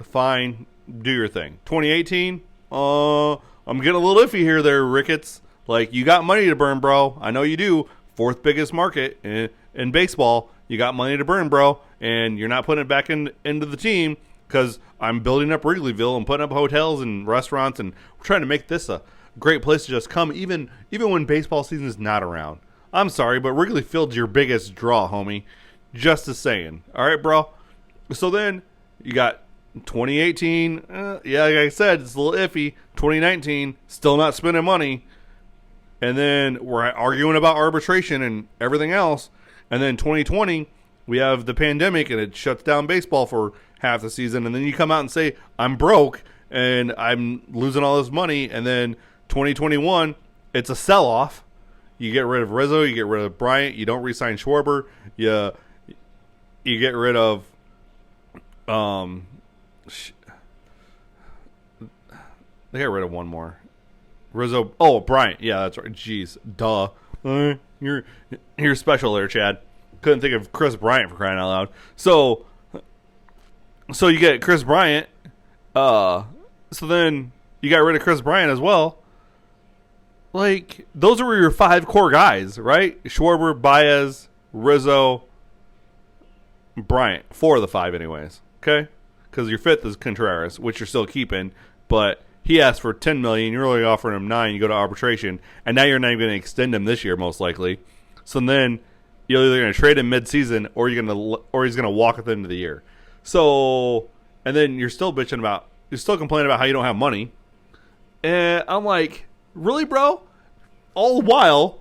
Speaker 2: Fine, do your thing. 2018, I'm getting a little iffy here there, Ricketts. Like, you got money to burn, bro. I know you do. 4th biggest market in baseball. You got money to burn, bro, and you're not putting it back into the team because I'm building up Wrigleyville and putting up hotels and restaurants, and we're trying to make this a great place to just come, even when baseball season is not around. I'm sorry, but Wrigley Field's your biggest draw, homie. Just a saying. All right, bro? So then you got 2018. Yeah, like I said, it's a little iffy. 2019, still not spending money. And then we're arguing about arbitration and everything else. And then 2020, we have the pandemic, and it shuts down baseball for half the season. And then you come out and say, I'm broke, and I'm losing all this money. And then 2021, it's a sell-off. You get rid of Rizzo, you get rid of Bryant, you don't re-sign Schwarber, you get rid of they got rid of one more. Rizzo. Oh, Bryant. Yeah, that's right. Jeez. Duh. You're special there, Chad. Couldn't think of Chris Bryant for crying out loud. So you get Chris Bryant. So then you got rid of Chris Bryant as well. Like, those were your 5 core guys, right? Schwarber, Baez, Rizzo, Bryant. 4 of the 5 anyways. Okay? Because your 5th is Contreras, which you're still keeping, but he asked for $10 million. You're only offering him $9 million. You go to arbitration, and now you're not even going to extend him this year, most likely. So then you're either going to trade him mid-season, or he's going to walk at the end of the year. So, and then you're still complaining about how you don't have money. And I'm like, really, bro? All the while,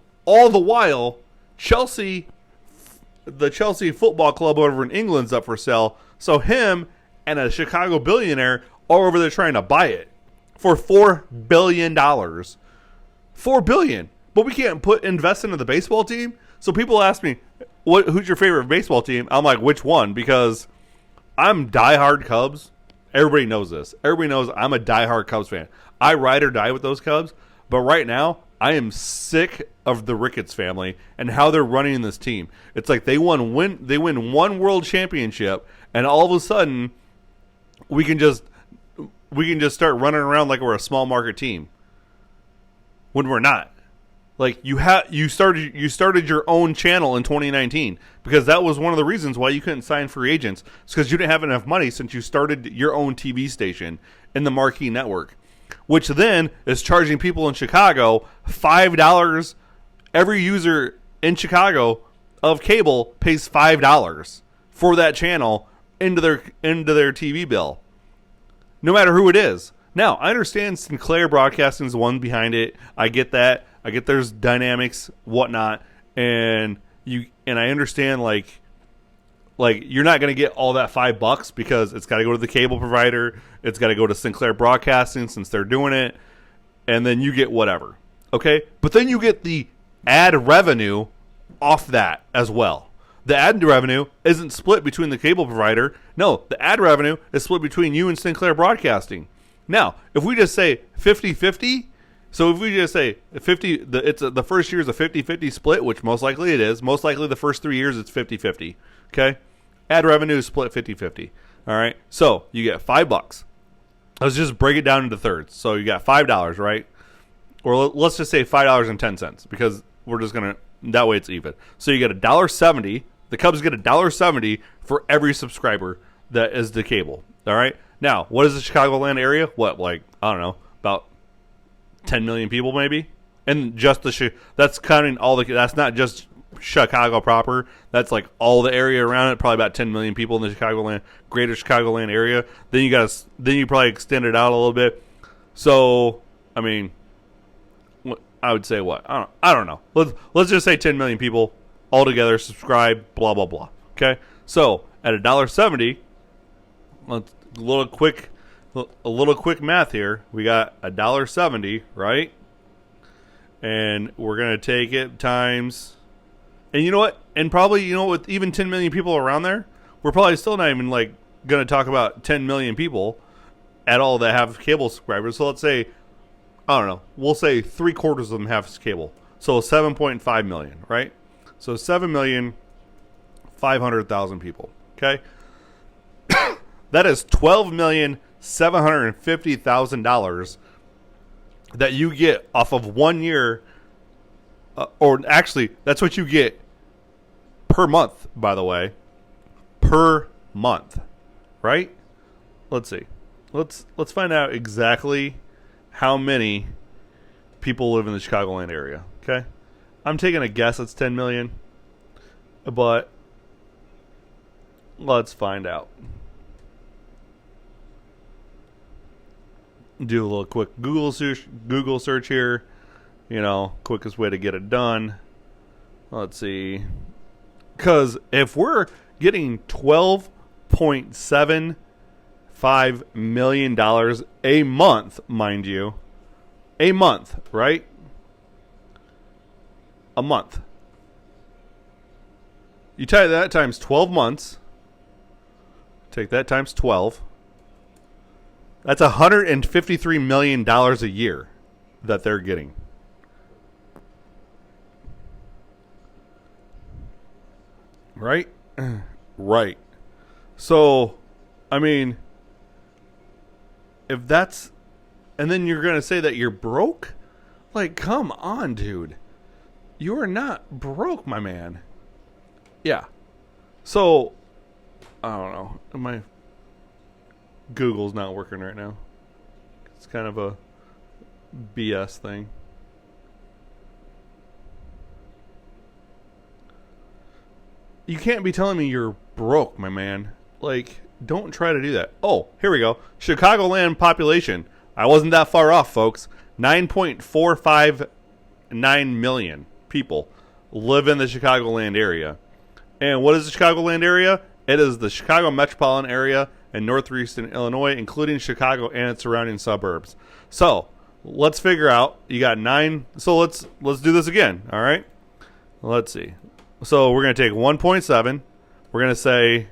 Speaker 2: the Chelsea Football Club over in England's up for sale. So him and a Chicago billionaire are over there trying to buy it for $4 billion. $4 billion. But we can't invest into the baseball team. So people ask me, who's your favorite baseball team? I'm like, which one? Because I'm diehard Cubs. Everybody knows this. Everybody knows I'm a diehard Cubs fan. I ride or die with those Cubs. But right now, I am sick of the Ricketts family and how they're running this team. It's like they win one world championship, and all of a sudden, we can just start running around like we're a small market team when we're not. Like, you started your own channel in 2019 because that was one of the reasons why you couldn't sign free agents. It's because you didn't have enough money since you started your own TV station in the Marquee Network, which then is charging people in Chicago $5. Every user in Chicago of cable pays $5 for that channel into their TV bill, no matter who it is. Now, I understand Sinclair Broadcasting is the one behind it. I get that. I get there's dynamics, whatnot, and I understand like you're not going to get all that $5 because it's got to go to the cable provider. It's got to go to Sinclair Broadcasting since they're doing it, and then you get whatever. Okay, but then you get the ad revenue off that as well. The ad revenue isn't split between the cable provider. No, the ad revenue is split between you and Sinclair Broadcasting. Now, if we just say 50-50, so if we just say 50, the first year is a 50-50 split, which most likely it is. Most likely the first 3 years it's 50-50. Okay? Ad revenue is split 50-50. All right? So you get $5. Let's just break it down into thirds. So you got $5, right? Or let's just say $5.10 because we're just going to, that way it's even. So you get $1.70. The Cubs get $1.70 for every subscriber that is the cable. All right? Now, what is the Chicagoland area? What, like, I don't know, about 10 million people maybe? And just that's counting all that's not just Chicago proper. That's like all the area around it, probably about 10 million people in the greater Chicagoland area. Then you probably extend it out a little bit. So, I mean, I would say what? I don't know. Let's just say 10 million people altogether subscribe, blah, blah, blah. Okay? So, at $1.70, let's a little quick a little quick math here. We got $1.70, right? And we're gonna take it times, and you know what? And probably, with even 10 million people around there, we're probably still not even like gonna talk about 10 million people at all that have cable subscribers. So let's say, I don't know, we'll say 3/4 of them have cable. So 7.5 million, right? So 7,500,000 people. Okay, that is $12,750,000 that you get off of 1 year, or actually, that's what you get per month. By the way, per month, right? Let's see. Let's find out exactly how many people live in the Chicagoland area. Okay, I'm taking a guess it's 10 million, but let's find out. Do a little quick Google search here. Quickest way to get it done. Let's see. Because if we're getting $12.75 million a month, mind you, a month, right? A month. You tie that times 12 months. Take that times 12. That's $153 million a year that they're getting. Right? Right. So, I mean, if that's... And then you're going to say that you're broke? Like, come on, dude. You are not broke, my man. Yeah. So, I don't know. My Google's not working right now. It's kind of a BS thing. You can't be telling me you're broke, my man. Like, don't try to do that. Oh, here we go. Chicagoland population. I wasn't that far off, folks. 9.459 million people live in the Chicagoland area. And what is the Chicagoland area? It is the Chicago metropolitan area in northeastern Illinois, including Chicago and its surrounding suburbs. So, let's figure out. You got 9. So, let's do this again, all right? Let's see. So, we're going to take 1.7. We're going to say,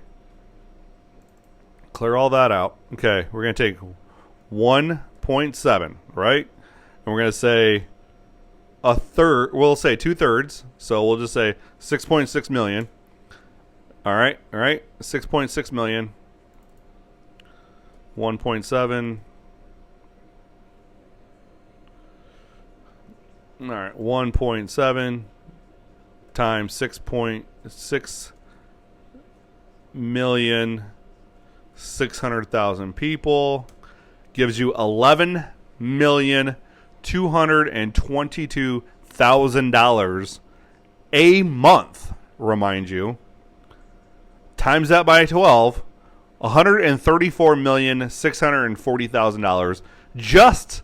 Speaker 2: clear all that out. Okay, we're going to take 1.7, right? And we're going to say a third. We'll say 2/3. So, we'll just say 6.6 million. All right. 6.6 million. 1.7. All right. 1.7 times 6.6 million 600,000 people gives you $11,222,000 a month. Remind you. Times that by 12, $134,640,000 just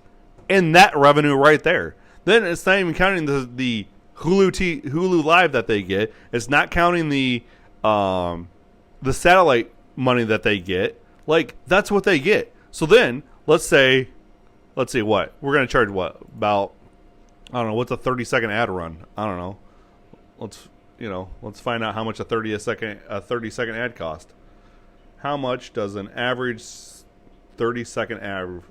Speaker 2: in that revenue right there. Then it's not even counting the Hulu Live that they get. It's not counting the satellite money that they get. Like, that's what they get. So then let's see what we're gonna charge. What about? I don't know. What's a 30-second ad run? I don't know. Let's find out how much a 30-second ad cost. How much does an average 30-second ad?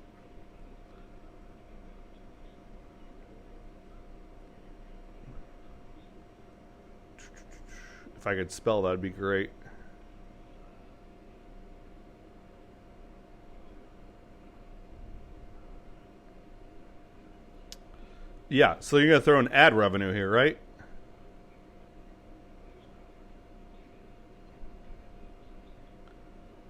Speaker 2: If I could spell, that'd be great. Yeah, so you're gonna throw an ad revenue here, right?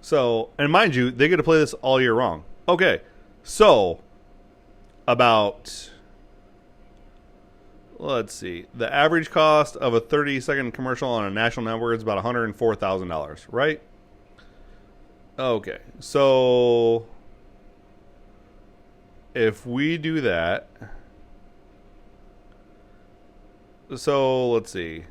Speaker 2: So, and mind you, they get to play this all year long. Okay, so about, let's see, the average cost of a 30-second commercial on a national network is about $104,000, right? Okay, so if we do that, so let's see.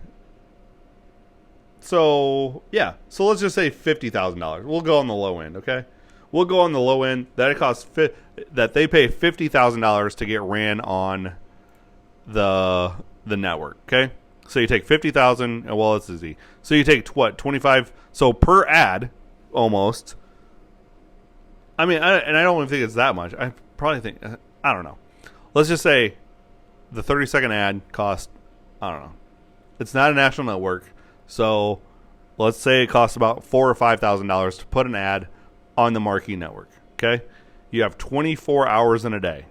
Speaker 2: So, yeah. So let's just say $50,000. We'll go on the low end, okay? We'll go on the low end. That they pay $50,000 to get ran on the network. Okay, so you take 50,000. Well, it's easy. So you take 25. So per ad, almost. I mean, I don't even think it's that much. I probably think, I don't know. Let's just say the 30-second ad cost, I don't know. It's not a national network, so let's say it costs about $4,000 or $5,000 to put an ad on the marquee network. Okay, you have 24 hours in a day.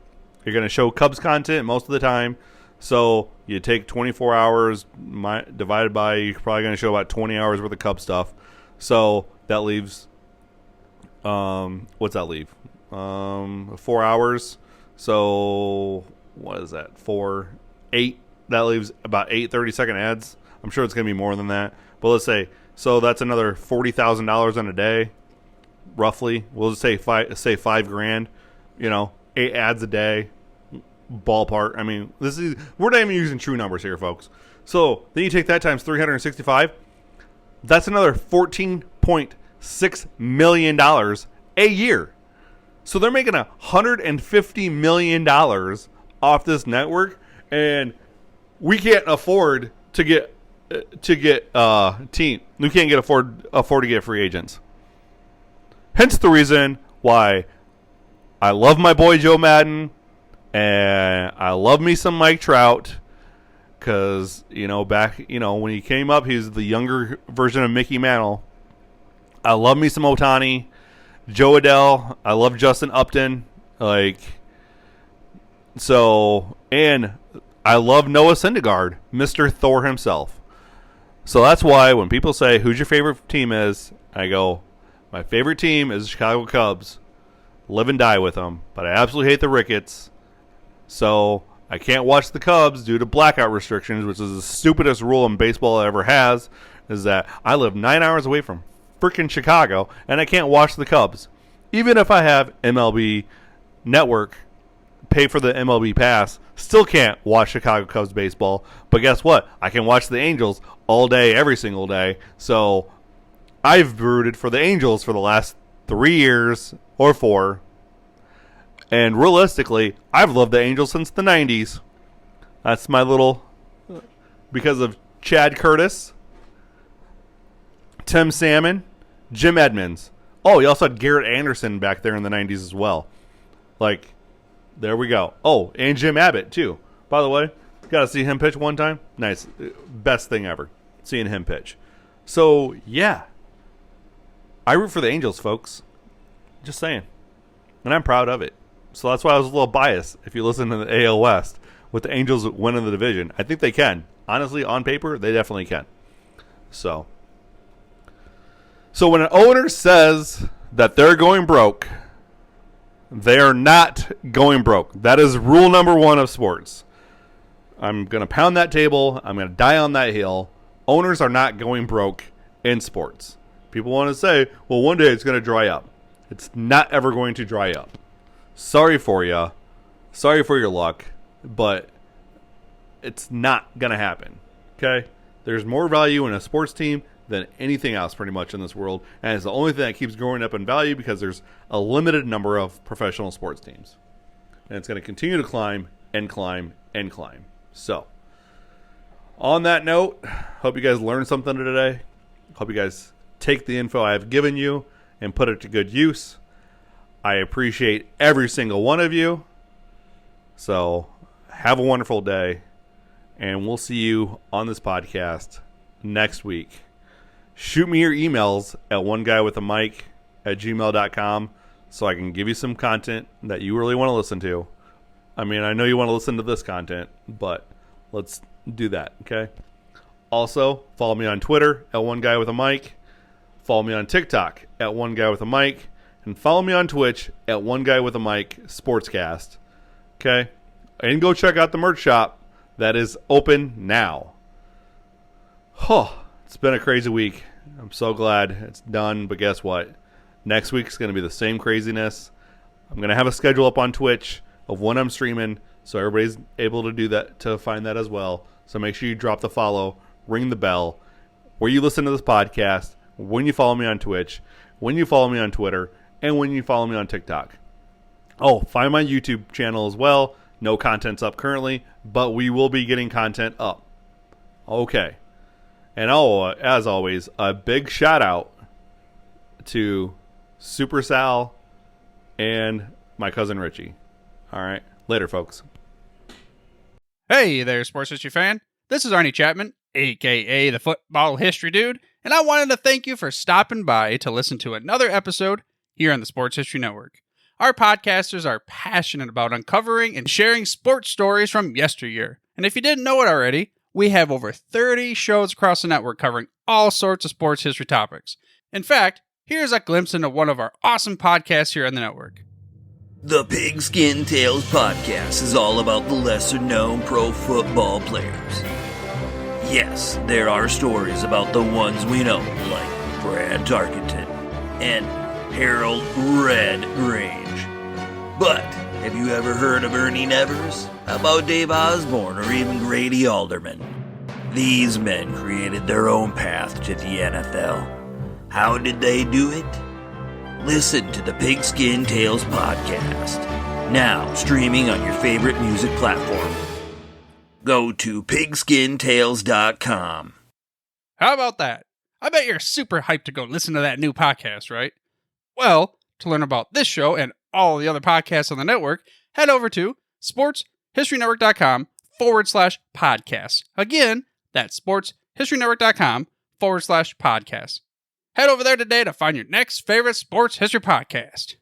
Speaker 2: You're going to show Cubs content most of the time, so you take 24 hours divided by, you're probably going to show about 20 hours worth of Cubs stuff. So that leaves, what's that leave? 4 hours. So what is that? 8. That leaves about 8 30-second ads. I'm sure it's going to be more than that. But let's say, so that's another $40,000 in a day, roughly. We'll just say $5,000. 8 ads a day, ballpark. I mean, we're not even using true numbers here, folks. So then you take that times 365. That's another $14.6 million a year. So they're making $150 million off this network, and we can't afford to get team. We can't afford to get free agents. Hence the reason why I love my boy Joe Madden, and I love me some Mike Trout, because back when he came up, he's the younger version of Mickey Mantle. I love me some Ohtani, Joe Adell. I love Justin Upton, and I love Noah Syndergaard, Mr. Thor himself. So that's why when people say, who's your favorite team is, I go, my favorite team is the Chicago Cubs. Live and die with them. But I absolutely hate the Ricketts. So I can't watch the Cubs due to blackout restrictions, which is the stupidest rule in baseball ever has, is that I live 9 hours away from freaking Chicago, and I can't watch the Cubs. Even if I have MLB Network, pay for the MLB pass, still can't watch Chicago Cubs baseball. But guess what? I can watch the Angels all day, every single day. So I've rooted for the Angels for the last 3 years or 4. And realistically, I've loved the Angels since the 90s. That's my little, because of Chad Curtis, Tim Salmon, Jim Edmonds. Oh, you also had Garrett Anderson back there in the 90s as well. There we go. Oh, and Jim Abbott, too. By the way, got to see him pitch one time. Nice. Best thing ever, seeing him pitch. So, yeah. I root for the Angels, folks. Just saying. And I'm proud of it. So that's why I was a little biased, if you listen to the AL West, with the Angels winning the division. I think they can. Honestly, on paper, they definitely can. So when an owner says that they're going broke, they are not going broke. That is rule number 1 of sports. I'm going to pound that table. I'm going to die on that hill. Owners are not going broke in sports. People want to say, well, one day it's going to dry up. It's not ever going to dry up. Sorry for you. Sorry for your luck. But it's not going to happen. Okay? There's more value in a sports team than anything else pretty much in this world. And it's the only thing that keeps growing up in value because there's a limited number of professional sports teams. And it's going to continue to climb and climb and climb. So, on that note, hope you guys learned something today. Hope you guys take the info I've given you and put it to good use. I appreciate every single one of you. So, have a wonderful day. And we'll see you on this podcast next week. Shoot me your emails at oneguywithamic@gmail.com so I can give you some content that you really want to listen to. I mean, I know you want to listen to this content, but let's do that, okay? Also, follow me on Twitter at oneguywithamic. Follow me on TikTok at oneguywithamic. And follow me on Twitch at oneguywithamic sportscast. Okay? And go check out the merch shop that is open now. It's been a crazy week. I'm so glad it's done, but guess what? Next week's going to be the same craziness. I'm going to have a schedule up on Twitch of when I'm streaming, so everybody's able to do that, to find that as well. So make sure you drop the follow, ring the bell, where you listen to this podcast, when you follow me on Twitch, when you follow me on Twitter, and when you follow me on TikTok. Oh, find my YouTube channel as well. No content's up currently, but we will be getting content up. Okay. And as always, a big shout out to Super Sal and my cousin Richie. All right. Later, folks.
Speaker 3: Hey there, sports history fan. This is Arnie Chapman, a.k.a. the Football History Dude, and I wanted to thank you for stopping by to listen to another episode here on the Sports History Network. Our podcasters are passionate about uncovering and sharing sports stories from yesteryear. And if you didn't know it already, we have over 30 shows across the network covering all sorts of sports history topics. In fact, here's a glimpse into one of our awesome podcasts here on the network.
Speaker 4: The Pigskin Tales podcast is all about the lesser-known pro football players. Yes, there are stories about the ones we know, like Brad Tarkenton and Harold Red Grange. But have you ever heard of Ernie Nevers? How about Dave Osborne or even Grady Alderman? These men created their own path to the NFL. How did they do it? Listen to the Pigskin Tales podcast, now streaming on your favorite music platform. Go to pigskintales.com.
Speaker 3: How about that? I bet you're super hyped to go listen to that new podcast, right? Well, to learn about this show and all the other podcasts on the network, head over to sportshistorynetwork.com/podcast. Again, that's sportshistorynetwork.com/podcast. Head over there today to find your next favorite sports history podcast.